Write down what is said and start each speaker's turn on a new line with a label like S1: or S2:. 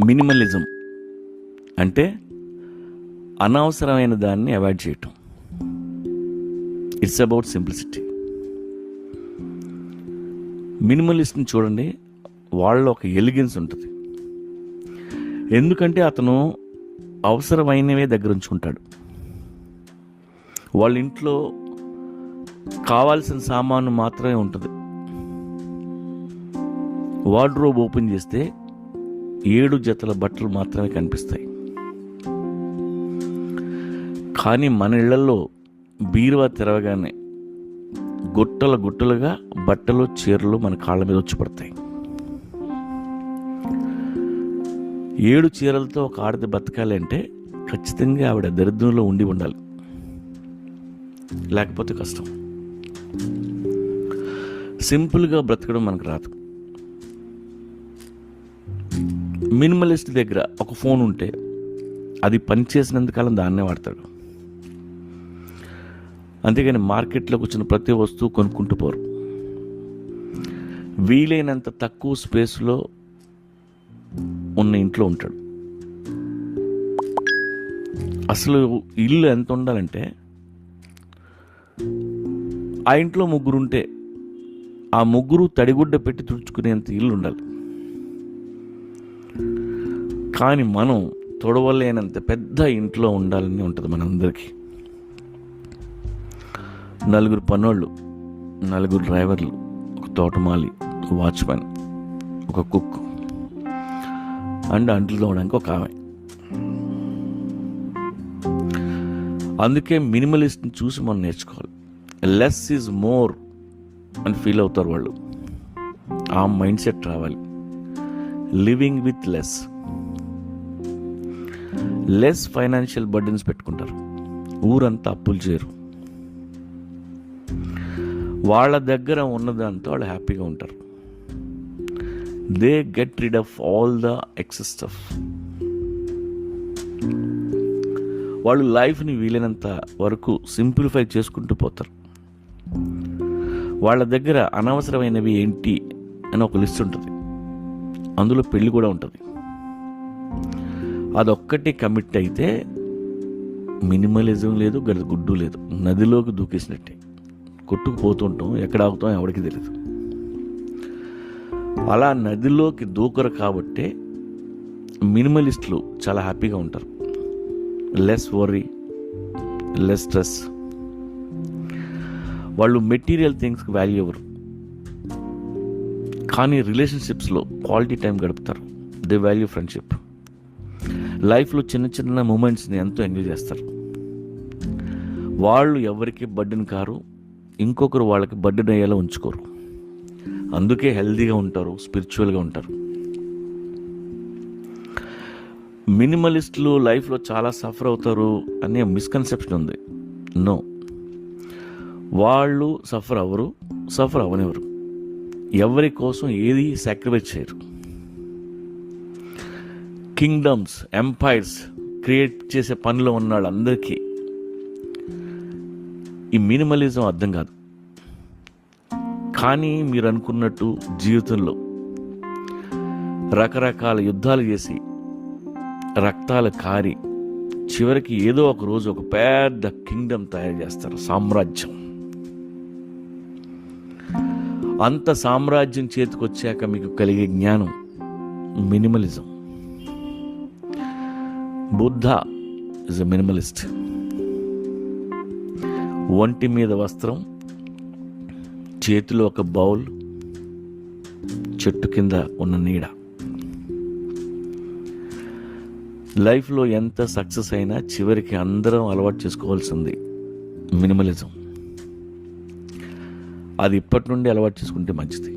S1: Minimalism అంటే అనవసరమైన దాన్ని అవాయిడ్ చేయటం. It's about simplicity. మినిమలిస్ట్ని చూడండి, వాళ్ళలో ఒక ఎలిగెన్స్ ఉంటుంది. ఎందుకంటే అతను అవసరమైనవే దగ్గర ఉంచుకుంటాడు. వాళ్ళ ఇంట్లో కావాల్సిన సామాను మాత్రమే ఉంటుంది. వార్డ్రోబ్ ఓపెన్ చేస్తే 7 జతల బట్టలు మాత్రమే కనిపిస్తాయి. కానీ మన ఇళ్లలో బీరువా తెరవగానే గుట్టలుగా బట్టలు చీరలు మన కాళ్ళ మీద వచ్చి పడతాయి. 7 చీరలతో ఒక ఆడది బతకాలి అంటే ఖచ్చితంగా ఆవిడ దరిద్రంలో ఉండాలి, లేకపోతే కష్టం. సింపుల్గా బ్రతకడం మనకు రాదు. మినిమలిస్ట్ దగ్గర ఒక ఫోన్ ఉంటే అది పనిచేసినంతకాలం దాన్నే వాడతాడు. అంతేగాని మార్కెట్లోకి వచ్చిన ప్రతి వస్తువు కొనుక్కుంటూ పోరు. వీలైనంత తక్కువ స్పేస్లో ఉన్న ఇంట్లో ఉంటాడు. అసలు ఇల్లు ఎంత ఉండాలంటే, ఆ ఇంట్లో 3 ఉంటే ఆ 3 తడిగుడ్డ పెట్టి తుడుచుకునేంత ఇల్లు ఉండాలి. కానీ మనం తొడవలేనంత పెద్ద ఇంట్లో ఉండాలని ఉంటుంది మనందరికీ. 4 పనోళ్ళు, 4 డ్రైవర్లు, ఒక తోటమాలి, ఒక వాచ్మెన్, ఒక కుక్ అండ్ అంట్లు తోవడానికి ఒక ఆమె. అందుకే మినిమలిస్ట్ని చూసి మనం నేర్చుకోవాలి. లెస్ ఈజ్ మోర్ అని ఫీల్ అవుతారు వాళ్ళు. ఆ మైండ్ సెట్ రావాలి. Living with less financial burdens పెట్టుకుంటారు. ఊరంతా అప్పులు చేయరు. వాళ్ళ దగ్గర ఉన్నదాంతో వాళ్ళు హ్యాపీగా ఉంటారు. They get rid of all the excess stuff. వాళ్ళు లైఫ్ని వీలైనంత వరకు సింప్లిఫై చేసుకుంటూ పోతారు. వాళ్ళ దగ్గర అనవసరమైనవి ఏంటి అని ఒక లిస్ట్ ఉంటుంది. అందులో పెళ్ళి కూడా ఉంటుంది. అదొక్కటి కమిట్ అయితే మినిమలిజం లేదు, గుడ్డు లేదు. నదిలోకి దూకేసినట్టే కొట్టుకుపోతుంటాం. ఎక్కడ ఆగుతాం ఎవరికి తెలియదు. అలా నదిలోకి దూకరు కాబట్టే మినిమలిస్టులు చాలా హ్యాపీగా ఉంటారు. Less worry, less stress. వాళ్ళు మెటీరియల్ థింగ్స్కి వాల్యూ ఇవ్వరు, కానీ రిలేషన్షిప్స్లో క్వాలిటీ టైం గడుపుతారు. They value friendship. లైఫ్లో చిన్న మూమెంట్స్ని ఎంతో ఎంజాయ్ చేస్తారు. వాళ్ళు ఎవరికి బర్డెన్ కారు, ఇంకొకరు వాళ్ళకి బర్డెన్ అయ్యేలా ఉంచుకోరు. అందుకే హెల్తీగా ఉంటారు, స్పిరిచువల్గా ఉంటారు. మినిమలిస్టులు లైఫ్లో చాలా సఫర్ అవుతారు అనే మిస్కన్సెప్షన్ ఉంది. నో, వాళ్ళు సఫర్ అవనివ్వరు. ఎవరి కోసం ఏది సాక్రిఫైస్ చేయరు. కింగ్డమ్స్, ఎంపైర్స్ క్రియేట్ చేసే పనిలో ఉన్న వాళ్ళందరికీ ఈ మినిమలిజం అర్థం కాదు. కానీ మీరు అనుకున్నట్టు జీవితంలో రకరకాల యుద్ధాలు చేసి రక్తాలు కారి చివరికి ఏదో ఒక రోజు ఒక పెద్ద కింగ్డమ్ తయారు చేస్తారు, సామ్రాజ్యం. అంత సామ్రాజ్యం చేతికొచ్చాక మీకు కలిగే జ్ఞానం minimalism. Buddha is a minimalist. ఒంటి మీద వస్త్రం, చేతిలో ఒక బౌల్, చెట్టు కింద ఉన్న నీడ. లైఫ్లో ఎంత సక్సెస్ అయినా చివరికి అందరం అలవాటు చేసుకోవాల్సింది మినిమలిజం. అది ఇప్పటి నుండి అలవాటు చేసుకుంటే మంచిది.